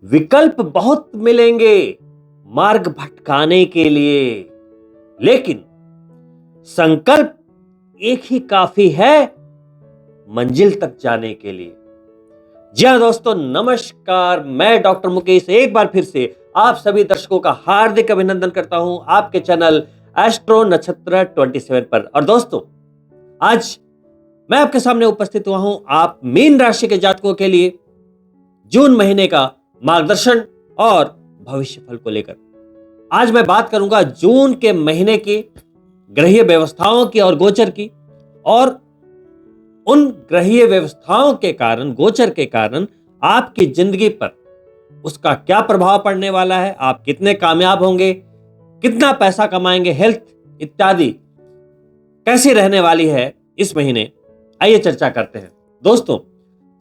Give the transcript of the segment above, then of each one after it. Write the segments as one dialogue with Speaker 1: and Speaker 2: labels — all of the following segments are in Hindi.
Speaker 1: विकल्प बहुत मिलेंगे मार्ग भटकाने के लिए, लेकिन संकल्प एक ही काफी है मंजिल तक जाने के लिए। जी हाँ दोस्तों, नमस्कार। मैं डॉक्टर मुकेश एक बार फिर से आप सभी दर्शकों का हार्दिक अभिनंदन करता हूं आपके चैनल एस्ट्रो नक्षत्र 27 पर। और दोस्तों, आज मैं आपके सामने उपस्थित हुआ हूं आप मीन राशि के जातकों के लिए जून महीने का मार्गदर्शन और भविष्य फल को लेकर। आज मैं बात करूंगा जून के महीने की ग्रहीय व्यवस्थाओं की और गोचर की, और उन ग्रहीय व्यवस्थाओं के कारण, गोचर के कारण आपकी जिंदगी पर उसका क्या प्रभाव पड़ने वाला है, आप कितने कामयाब होंगे, कितना पैसा कमाएंगे, हेल्थ इत्यादि कैसी रहने वाली है इस महीने। आइए चर्चा करते हैं। दोस्तों,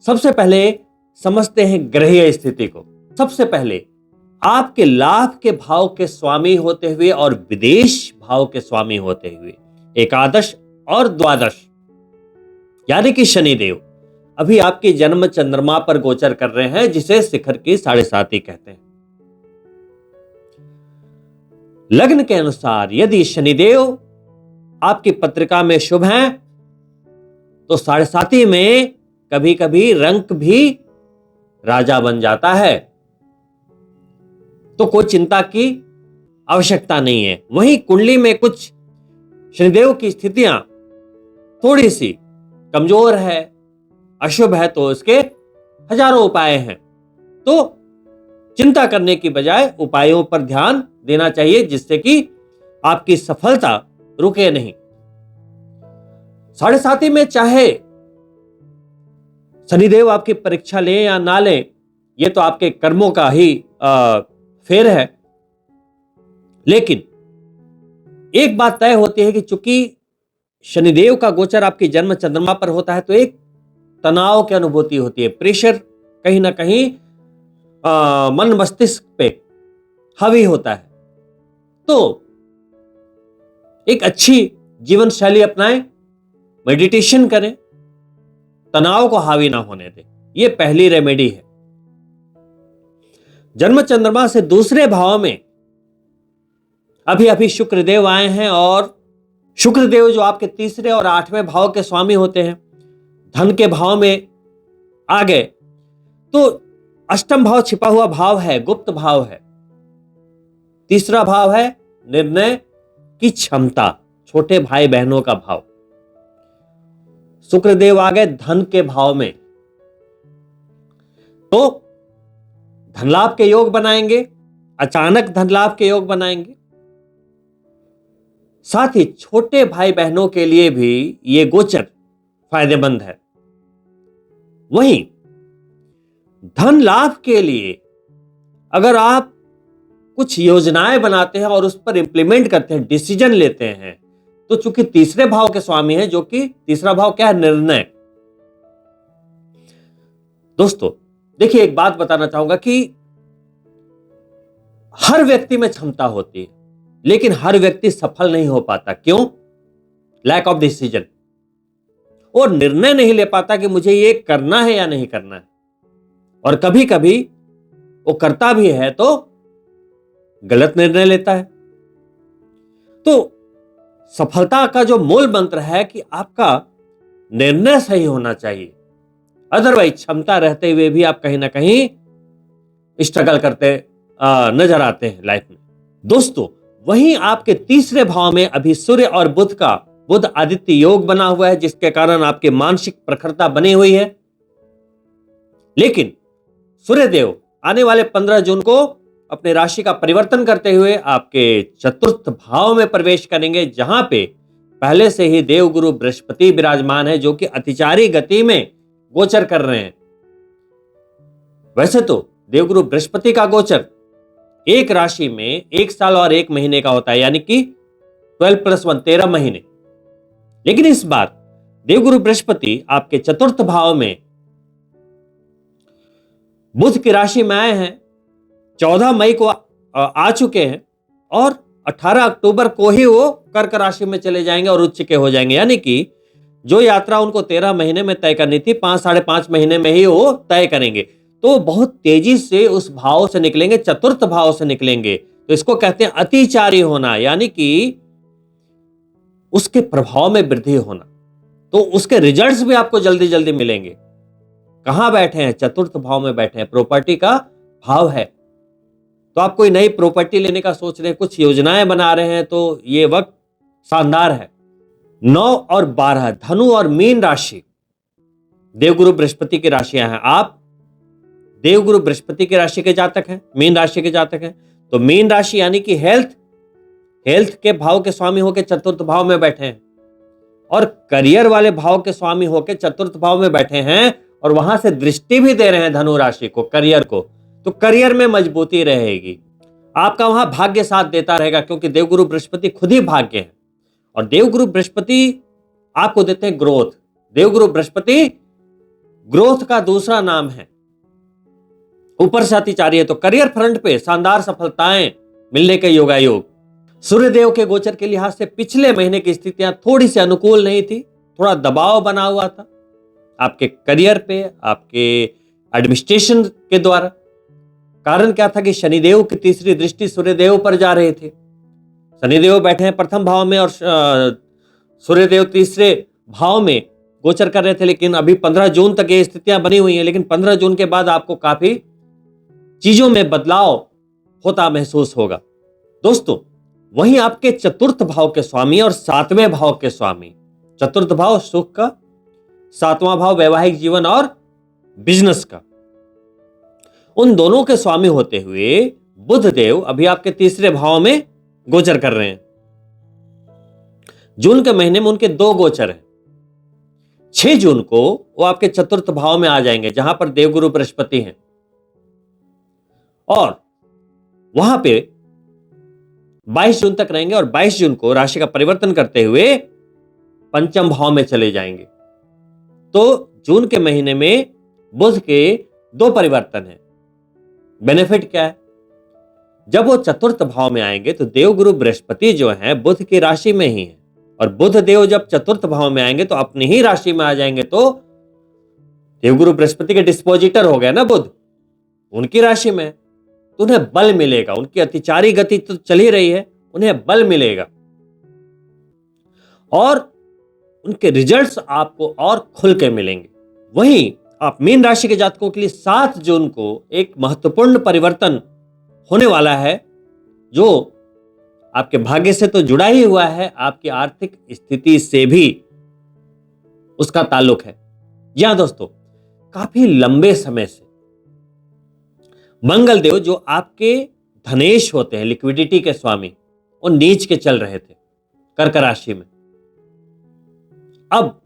Speaker 1: सबसे पहले समझते हैं ग्रहीय स्थिति को। सबसे पहले आपके लाभ के भाव के स्वामी होते हुए और विदेश भाव के स्वामी होते हुए एकादश और द्वादश यानी कि शनिदेव अभी आपकी जन्म चंद्रमा पर गोचर कर रहे हैं, जिसे शिखर की 7.5 कहते हैं। लग्न के अनुसार यदि शनिदेव आपकी पत्रिका में शुभ हैं तो 7.5 में कभी कभी रंक भी राजा बन जाता है, तो कोई चिंता की आवश्यकता नहीं है। वहीं कुंडली में कुछ शनिदेव की स्थितियां थोड़ी सी कमजोर है, अशुभ है, तो इसके हजारों उपाय हैं। तो चिंता करने की बजाय उपायों पर ध्यान देना चाहिए, जिससे कि आपकी सफलता रुके नहीं। 7.5 में चाहे शनिदेव आपकी परीक्षा लें या ना लें, यह तो आपके कर्मों का ही फेर है। लेकिन एक बात तय होती है कि चूंकि शनिदेव का गोचर आपकी जन्म चंद्रमा पर होता है, तो एक तनाव की अनुभूति होती है, प्रेशर कहीं ना कहीं मन मस्तिष्क पे हावी होता है। तो एक अच्छी जीवन शैली अपनाएं, मेडिटेशन करें, तनाव को हावी ना होने दें। यह पहली रेमेडी है। जन्म चंद्रमा से दूसरे भाव में अभी शुक्रदेव आए हैं, और शुक्रदेव जो आपके तीसरे और 8वें भाव के स्वामी होते हैं, धन के भाव में आ गए। तो अष्टम भाव छिपा हुआ भाव है, गुप्त भाव है। तीसरा भाव है निर्णय की क्षमता, छोटे भाई बहनों का भाव। शुक्रदेव आ गए धन के भाव में, तो धन लाभ के योग बनाएंगे, अचानक धन लाभ के योग बनाएंगे। साथ ही छोटे भाई बहनों के लिए भी यह गोचर फायदेमंद है। वहीं धन लाभ के लिए अगर आप कुछ योजनाएं बनाते हैं और उस पर इंप्लीमेंट करते हैं, डिसीजन लेते हैं, तो चूंकि तीसरे भाव के स्वामी हैं, जो कि तीसरा भाव क्या है, निर्णय। दोस्तों देखिए, एक बात बताना चाहूंगा कि हर व्यक्ति में क्षमता होती है, लेकिन हर व्यक्ति सफल नहीं हो पाता। क्यों? लैक ऑफ डिसीजन, और निर्णय नहीं ले पाता कि मुझे ये करना है या नहीं करना है। और कभी कभी वो करता भी है तो गलत निर्णय लेता है। तो सफलता का जो मूल मंत्र है कि आपका निर्णय सही होना चाहिए। अदरवाइज क्षमता रहते हुए भी आप कहीं ना कहीं स्ट्रगल करते नजर आते हैं लाइफ में। दोस्तों, वहीं आपके तीसरे भाव में अभी सूर्य और बुध का बुध आदित्य योग बना हुआ है, जिसके कारण आपकी मानसिक प्रखरता बनी हुई है। लेकिन सूर्यदेव आने वाले 15 जून को अपने राशि का परिवर्तन करते हुए आपके चतुर्थ भाव में प्रवेश करेंगे, जहां पे पहले से ही देवगुरु बृहस्पति विराजमान है, जो कि अतिचारी गति में गोचर कर रहे हैं। वैसे तो देवगुरु बृहस्पति का गोचर एक राशि में 1 साल और 1 महीने का होता है, यानी कि 12+1 13 महीने। लेकिन इस बार देवगुरु बृहस्पति आपके चतुर्थ भाव में बुध की राशि में आए हैं, 14 मई को आ चुके हैं, और 18 अक्टूबर को ही वो कर्क राशि में चले जाएंगे और उच्च के हो जाएंगे। यानी कि जो यात्रा उनको 13 महीने में तय करनी थी, 5 साढ़े 5 महीने में ही वो तय करेंगे। तो बहुत तेजी से उस भाव से निकलेंगे, चतुर्थ भाव से निकलेंगे। तो इसको कहते हैं अतिचारी होना, यानी कि उसके प्रभाव में वृद्धि होना। तो उसके रिजल्ट्स भी आपको जल्दी जल्दी मिलेंगे। कहां बैठे हैं? चतुर्थ भाव में बैठे हैं, प्रॉपर्टी का भाव है। तो आप कोई नई प्रॉपर्टी लेने का सोच रहे हैं, कुछ योजनाएं बना रहे हैं, तो ये वक्त शानदार है। 9 और 12 धनु और मीन राशि देवगुरु बृहस्पति की राशियां हैं। आप देवगुरु बृहस्पति की राशि के जातक हैं, मीन राशि के जातक हैं। तो मीन राशि यानी कि हेल्थ के भाव के स्वामी होकर चतुर्थ भाव में बैठे हैं, और करियर वाले भाव के स्वामी होकर चतुर्थ भाव में बैठे हैं, और वहां से दृष्टि भी दे रहे हैं धनु राशि को, करियर को। तो करियर में मजबूती रहेगी, आपका वहां भाग्य साथ देता रहेगा, क्योंकि देवगुरु बृहस्पति खुद ही भाग्य है। और देवगुरु बृहस्पति आपको देते हैं ग्रोथ। देवगुरु बृहस्पति ग्रोथ का दूसरा नाम है। ऊपर से अतिचारी है, तो करियर फ्रंट पे शानदार सफलताएं मिलने के योगायोग। सूर्यदेव के गोचर के लिहाज से पिछले महीने की स्थितियां थोड़ी सी अनुकूल नहीं थी, थोड़ा दबाव बना हुआ था आपके करियर पे, आपके एडमिनिस्ट्रेशन के द्वारा। कारण क्या था कि शनिदेव की तीसरी दृष्टि सूर्यदेव पर जा रही थी। शनिदेव बैठे हैं प्रथम भाव में और सूर्यदेव तीसरे भाव में गोचर कर रहे थे। लेकिन अभी 15 जून तक ये स्थितियां बनी हुई हैं, लेकिन 15 जून के बाद आपको काफी चीजों में बदलाव होता महसूस होगा। दोस्तों, वहीं आपके चतुर्थ भाव के स्वामी और 7वें भाव के स्वामी, चतुर्थ भाव सुख का, 7वां भाव वैवाहिक जीवन और बिजनेस का, उन दोनों के स्वामी होते हुए बुध देव अभी आपके तीसरे भाव में गोचर कर रहे हैं। जून के महीने में उनके 2 गोचर हैं। 6 जून को वो आपके चतुर्थ भाव में आ जाएंगे, जहां पर देवगुरु बृहस्पति हैं, और वहां पे 22 जून तक रहेंगे, और 22 जून को राशि का परिवर्तन करते हुए पंचम भाव में चले जाएंगे। तो जून के महीने में बुध के 2 परिवर्तन हैं। बेनिफिट क्या है? जब वो चतुर्थ भाव में आएंगे तो देवगुरु बृहस्पति जो है बुध की राशि में ही है, और बुध देव जब चतुर्थ भाव में आएंगे तो अपनी ही राशि में आ जाएंगे। तो देवगुरु बृहस्पति के डिस्पोजिटर हो गए ना बुध, उनकी राशि में, तो उन्हें बल मिलेगा। उनकी अतिचारी गति तो चल ही रही है, उन्हें बल मिलेगा, और उनके रिजल्ट्स आपको और खुल के मिलेंगे। वहीं आप मीन राशि के जातकों के लिए 7 जून को एक महत्वपूर्ण परिवर्तन होने वाला है, जो आपके भाग्य से तो जुड़ा ही हुआ है, आपकी आर्थिक स्थिति से भी उसका ताल्लुक है। जी हां दोस्तों, काफी लंबे समय से मंगल देव जो आपके धनेश होते हैं, लिक्विडिटी के स्वामी, वो नीच के चल रहे थे कर्क राशि में। अब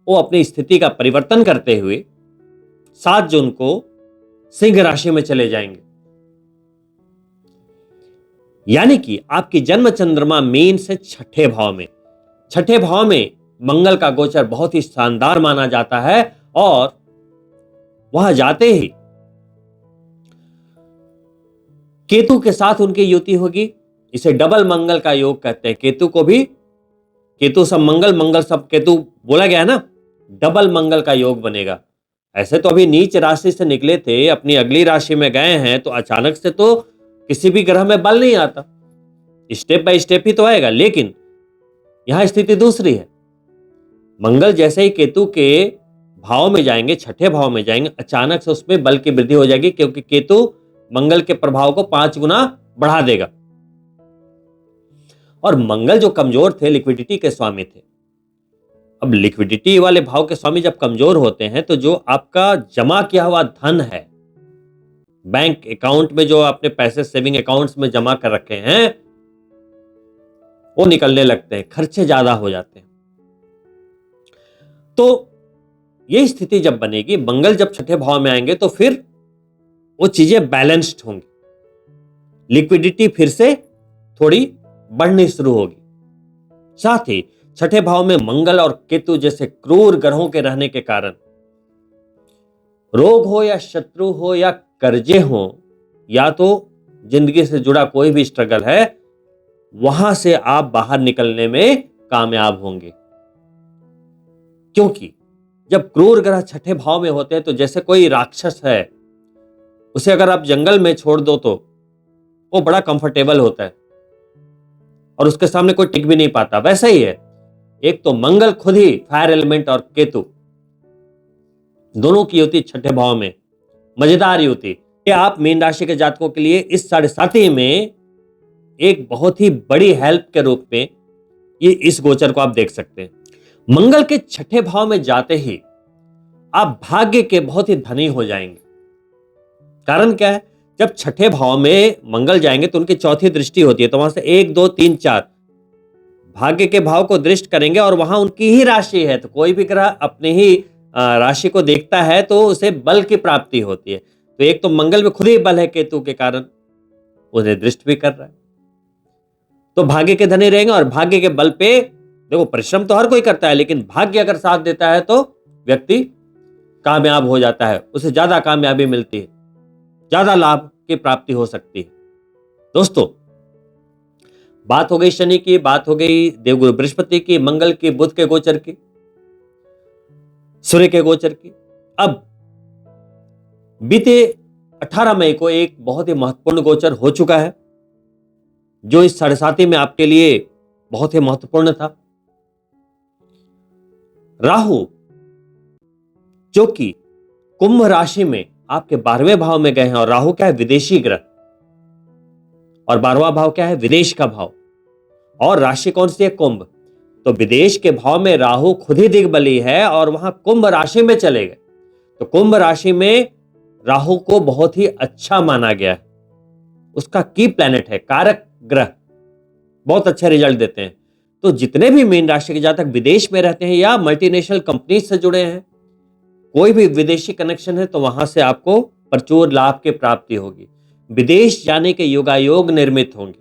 Speaker 1: वो अपनी स्थिति का परिवर्तन करते हुए 7 जून को सिंह राशि में चले जाएंगे, यानी कि आपकी जन्म चंद्रमा मीन से 6ठे भाव में। 6ठे भाव में मंगल का गोचर बहुत ही शानदार माना जाता है, और वहां जाते ही केतु के साथ उनकी युति होगी। इसे डबल मंगल का योग कहते हैं। केतु को भी, केतु सब मंगल, मंगल सब केतु बोला गया है ना, डबल मंगल का योग बनेगा। ऐसे तो अभी नीच राशि से निकले थे, अपनी अगली राशि में गए हैं, तो अचानक से तो किसी भी ग्रह में बल नहीं आता, स्टेप बाय स्टेप ही तो आएगा। लेकिन यहां स्थिति दूसरी है। मंगल जैसे ही केतु के भाव में जाएंगे, 6ठे भाव में जाएंगे, अचानक से उसमें बल की वृद्धि हो जाएगी, क्योंकि केतु मंगल के प्रभाव को 5 गुना बढ़ा देगा। और मंगल जो कमजोर थे, लिक्विडिटी के स्वामी थे। अब लिक्विडिटी वाले भाव के स्वामी जब कमजोर होते हैं, तो जो आपका जमा किया हुआ धन है, बैंक अकाउंट में जो आपने पैसे सेविंग अकाउंट्स में जमा कर रखे हैं, वो निकलने लगते हैं, खर्चे ज्यादा हो जाते हैं। तो ये स्थिति जब बनेगी, मंगल जब 6ठे भाव में आएंगे, तो फिर वो चीजें बैलेंस्ड होंगी, लिक्विडिटी फिर से थोड़ी बढ़नी शुरू होगी। साथ ही 6ठे भाव में मंगल और केतु जैसे क्रूर ग्रहों के रहने के कारण रोग हो या शत्रु हो या कर्जे हो, या तो जिंदगी से जुड़ा कोई भी स्ट्रगल है, वहां से आप बाहर निकलने में कामयाब होंगे। क्योंकि जब क्रूर ग्रह 6ठे भाव में होते हैं, तो जैसे कोई राक्षस है, उसे अगर आप जंगल में छोड़ दो तो वो बड़ा कंफर्टेबल होता है और उसके सामने कोई टिक भी नहीं पाता। वैसा ही है, एक तो मंगल खुद ही फायर एलिमेंट और केतु दोनों की युति छठे भाव में, मजेदार युति। कि आप मीन राशि के जातकों के लिए इस साढ़े साथी में एक बहुत ही बड़ी हेल्प के रूप में ये इस गोचर को आप देख सकते हैं। मंगल के छठे भाव में जाते ही आप भाग्य के बहुत ही धनी हो जाएंगे। कारण क्या है, जब छठे भाव में मंगल जाएंगे तो उनकी चौथी दृष्टि होती है, तो वहां से 1 2 3 4 भाग्य के भाव को दृष्ट करेंगे और वहां उनकी ही राशि है। तो कोई भी ग्रह अपनी ही राशि को देखता है तो उसे बल की प्राप्ति होती है। तो एक तो मंगल में खुद ही बल है केतु के कारण, उन्हें दृष्ट भी कर रहा है, तो भाग्य के धनी रहेंगे। और भाग्य के बल पे देखो, परिश्रम तो हर कोई करता है, लेकिन भाग्य अगर साथ देता है तो व्यक्ति कामयाब हो जाता है, उसे ज्यादा कामयाबी मिलती है, ज्यादा लाभ की प्राप्ति हो सकती है। दोस्तों, बात हो गई शनि की, बात हो गई देवगुरु बृहस्पति की, मंगल की, बुध के गोचर की, सूर्य के गोचर की। अब बीते 18 मई को एक बहुत ही महत्वपूर्ण गोचर हो चुका है जो इस साढ़े साथी में आपके लिए बहुत ही महत्वपूर्ण था। राहु जो कि कुंभ राशि में आपके 12वें भाव में गए हैं, और राहु क्या है, विदेशी ग्रह, और 12वां भाव क्या है, विदेश का भाव, और राशि कौन सी है, कुंभ। तो विदेश के भाव में राहु खुद ही दिग्बली है और वहां कुंभ राशि में चले गए। तो कुंभ राशि में राहु को बहुत ही अच्छा माना गया है, उसका की प्लैनेट है, कारक ग्रह, बहुत अच्छे रिजल्ट देते हैं। तो जितने भी मीन राशि के जातक विदेश में रहते हैं या मल्टीनेशनल कंपनी से जुड़े हैं, कोई भी विदेशी कनेक्शन है, तो वहां से आपको प्रचुर लाभ की प्राप्ति होगी, विदेश जाने के योगायोग निर्मित होंगे।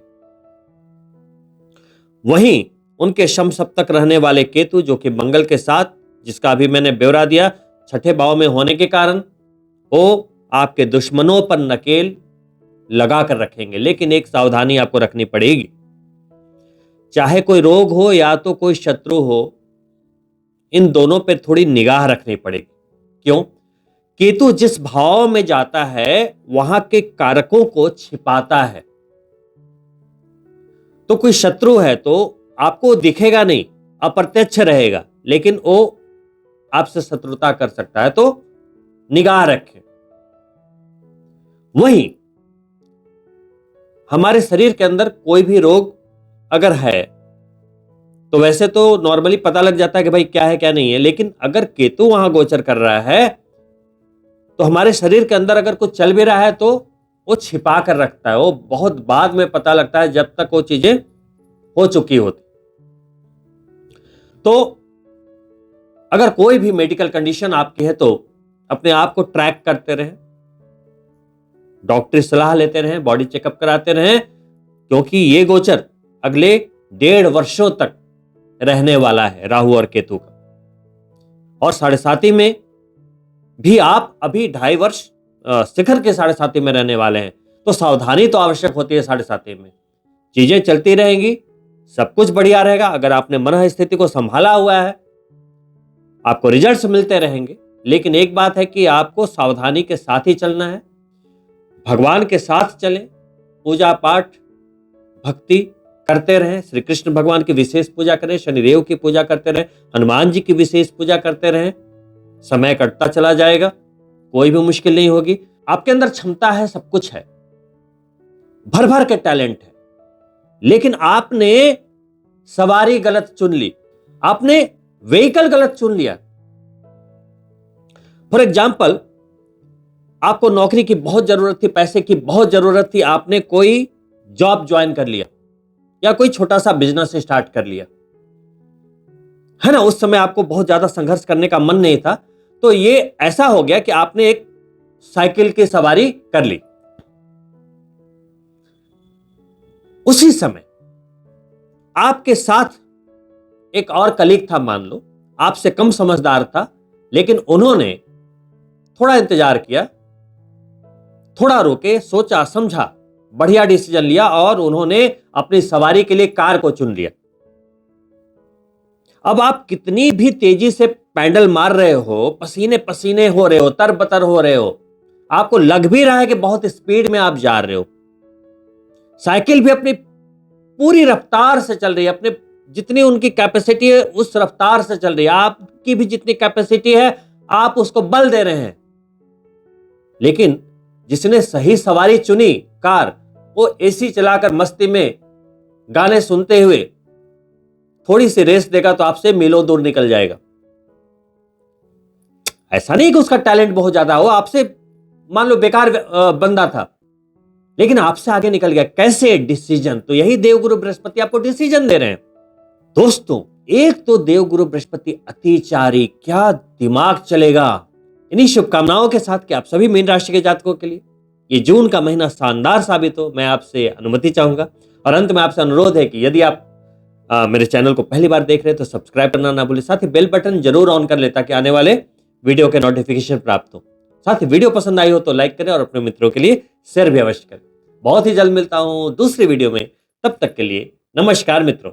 Speaker 1: वहीं उनके शम सप्तक रहने वाले केतु जो कि मंगल के साथ, जिसका अभी मैंने ब्यौरा दिया, छठे भाव में होने के कारण वो आपके दुश्मनों पर नकेल लगा कर रखेंगे। लेकिन एक सावधानी आपको रखनी पड़ेगी, चाहे कोई रोग हो या तो कोई शत्रु हो, इन दोनों पर थोड़ी निगाह रखनी पड़ेगी। क्यों? केतु जिस भाव में जाता है वहां के कारकों को छिपाता है। तो कोई शत्रु है तो आपको दिखेगा नहीं, अप्रत्यक्ष रहेगा, लेकिन वो आपसे शत्रुता कर सकता है, तो निगाह रखें। वहीं हमारे शरीर के अंदर कोई भी रोग अगर है तो वैसे तो नॉर्मली पता लग जाता है कि भाई क्या है क्या नहीं है, लेकिन अगर केतु वहां गोचर कर रहा है तो हमारे शरीर के अंदर अगर कुछ चल भी रहा है तो वो छिपा कर रखता है, वो बहुत बाद में पता लगता है, जब तक वो चीजें हो चुकी होती। तो अगर कोई भी मेडिकल कंडीशन आपकी है तो अपने आप को ट्रैक करते रहें, डॉक्टरी सलाह लेते रहें, बॉडी चेकअप कराते रहें, क्योंकि ये गोचर अगले 1.5 वर्षों तक रहने वाला है राहु और केतु का। और साढ़े साथी में भी आप अभी 2.5 वर्ष शिखर के साढ़े साथी में रहने वाले हैं, तो सावधानी तो आवश्यक होती है। साढ़े साथी में चीजें चलती रहेंगी, सब कुछ बढ़िया रहेगा अगर आपने मन स्थिति को संभाला हुआ है, आपको रिजल्ट्स मिलते रहेंगे। लेकिन एक बात है कि आपको सावधानी के साथ ही चलना है, भगवान के साथ चलें, पूजा पाठ भक्ति करते रहें, श्री कृष्ण भगवान की विशेष पूजा करें, शनिदेव की पूजा करते रहें, हनुमान जी की विशेष पूजा करते रहें, समय कटता चला जाएगा, कोई भी मुश्किल नहीं होगी। आपके अंदर क्षमता है, सब कुछ है, भर भर के टैलेंट है, लेकिन आपने सवारी गलत चुन ली, आपने व्हीकल गलत चुन लिया। फॉर एग्जाम्पल, आपको नौकरी की बहुत जरूरत थी, पैसे की बहुत जरूरत थी, आपने कोई जॉब ज्वाइन कर लिया या कोई छोटा सा बिजनेस स्टार्ट कर लिया, है ना। उस समय आपको बहुत ज्यादा संघर्ष करने का मन नहीं था, तो ये ऐसा हो गया कि आपने एक साइकिल की सवारी कर ली। उसी समय आपके साथ एक और कलीग था, मान लो आपसे कम समझदार था, लेकिन उन्होंने थोड़ा इंतजार किया, थोड़ा रुके, सोचा समझा, बढ़िया डिसीजन लिया और उन्होंने अपनी सवारी के लिए कार को चुन लिया। अब आप कितनी भी तेजी से पैडल मार रहे हो, पसीने पसीने हो रहे हो, तरबतर हो रहे हो, आपको लग भी रहा है कि बहुत स्पीड में आप जा रहे हो। साइकिल भी अपनी पूरी रफ्तार से चल रही है, अपने जितनी उनकी कैपेसिटी है उस रफ्तार से चल रही है। आपकी भी जितनी कैपेसिटी है आप उसको बल दे रहे हैं। लेकिन जिसने सही सवारी चुनी कार, वो एसी चलाकर मस्ती में गाने सुनते हुए थोड़ी सी रेस देगा तो आपसे मीलों दूर निकल जाएगा। ऐसा नहीं कि उसका टैलेंट बहुत ज्यादा हो, आपसे मान लो बेकार बंदा था लेकिन आपसे आगे निकल गया। कैसे? डिसीजन। तो यही देवगुरु बृहस्पति आपको डिसीजन दे रहे हैं। दोस्तों, एक तो देवगुरु बृहस्पति अतिचारी, क्या दिमाग चलेगा। इन्हीं शुभकामनाओं के साथ कि आप सभी मीन राशि के जातकों के लिए ये जून का महीना शानदार साबित हो, मैं आपसे अनुमति चाहूंगा। और अंत में आपसे अनुरोध है कि यदि आप मेरे चैनल को पहली बार देख रहे हैं तो सब्सक्राइब करना ना भूलें, साथ ही बेल बटन जरूर ऑन कर ले ताकि आने वाले वीडियो के नोटिफिकेशन प्राप्त हो। साथ ही वीडियो पसंद आई हो तो लाइक करें और अपने मित्रों के लिए शेयर भी अवश्य करें। बहुत ही जल्द मिलता हूं दूसरी वीडियो में, तब तक के लिए नमस्कार मित्रों।